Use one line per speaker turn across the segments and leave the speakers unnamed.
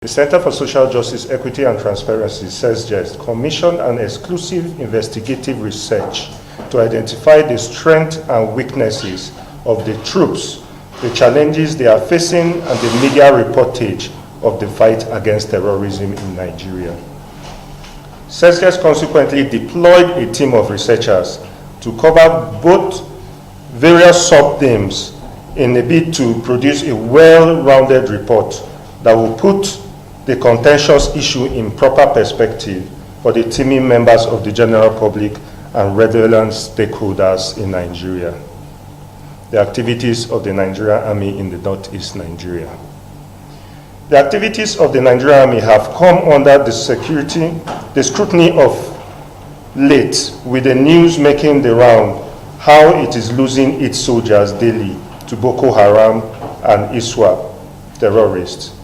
The Center for Social Justice, Equity and Transparency, CESJET, commissioned an exclusive investigative research to identify the strengths and weaknesses of the troops, the challenges they are facing, and the media reportage of the fight against terrorism in Nigeria. CESJET consequently deployed a team of researchers to cover both various sub-themes in a bid to produce a well-rounded report that will put the contentious issue in proper perspective for the teaming members of the general public and relevant stakeholders in Nigeria. The activities of the Nigerian Army in the Northeast Nigeria. The activities of the Nigerian Army have come under the scrutiny of late, with the news making the round how it is losing its soldiers daily to Boko Haram and ISWAP terrorists.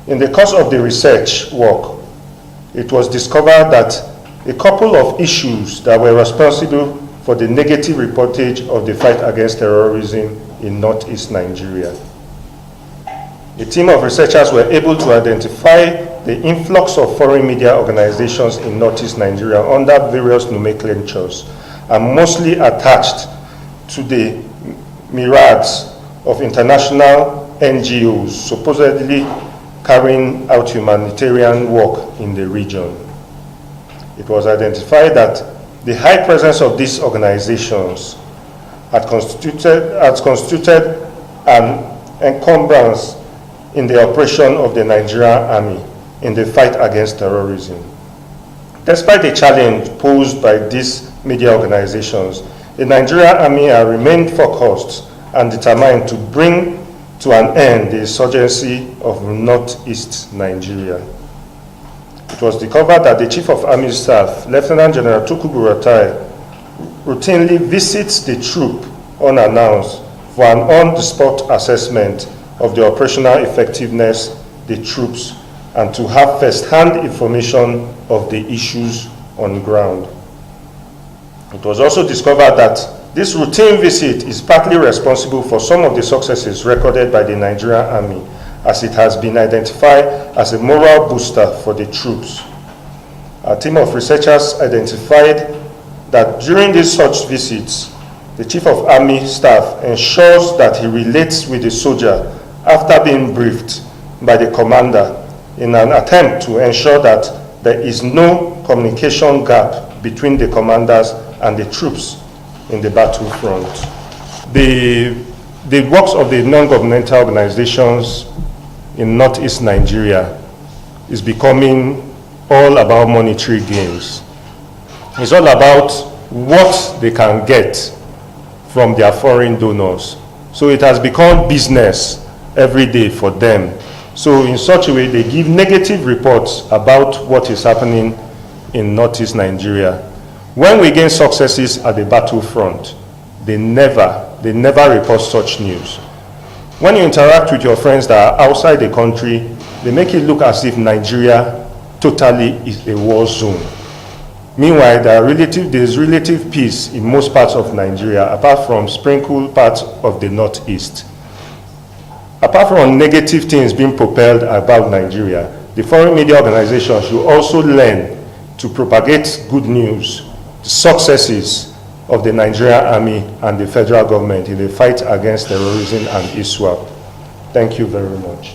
In the course of the research work, it was discovered that a couple of issues that were responsible for the negative reportage of the fight against terrorism in Northeast Nigeria. A team of researchers were able to identify the influx of foreign media organizations in Northeast Nigeria under various nomenclatures and mostly attached to the myriads of international NGOs supposedly carrying out humanitarian work in the region. It was identified that the high presence of these organizations had constituted an encumbrance in the operation of the Nigerian Army in the fight against terrorism. Despite the challenge posed by these media organizations, the Nigerian Army has remained focused and determined to bring to an end the insurgency of Northeast Nigeria. It was discovered that the Chief of Army Staff, Lieutenant General Tukur Buratai, routinely visits the troop unannounced for an on-the-spot assessment of the operational effectiveness of the troops and to have first-hand information of the issues on ground. It was also discovered that this routine visit is partly responsible for some of the successes recorded by the Nigerian Army, as it has been identified as a moral booster for the troops. A team of researchers identified that during these such visits, the Chief of Army Staff ensures that he relates with the soldier after being briefed by the commander in an attempt to ensure that there is no communication gap between the commanders and the troops in the battlefront. The works of the non-governmental organizations in Northeast Nigeria is becoming all about monetary gains. It's all about what they can get from their foreign donors. So it has become business every day for them. So in such a way, they give negative reports about what is happening in Northeast Nigeria. When we gain successes at the battlefront, they never report such news. When you interact with your friends that are outside the country, they make it look as if Nigeria totally is a war zone. Meanwhile, there is relative peace in most parts of Nigeria, apart from sprinkled parts of the Northeast. Apart from negative things being propelled about Nigeria, the foreign media organizations should also learn to propagate good news, successes of the Nigerian Army and the federal government in the fight against terrorism and ISWAP. Thank you very much.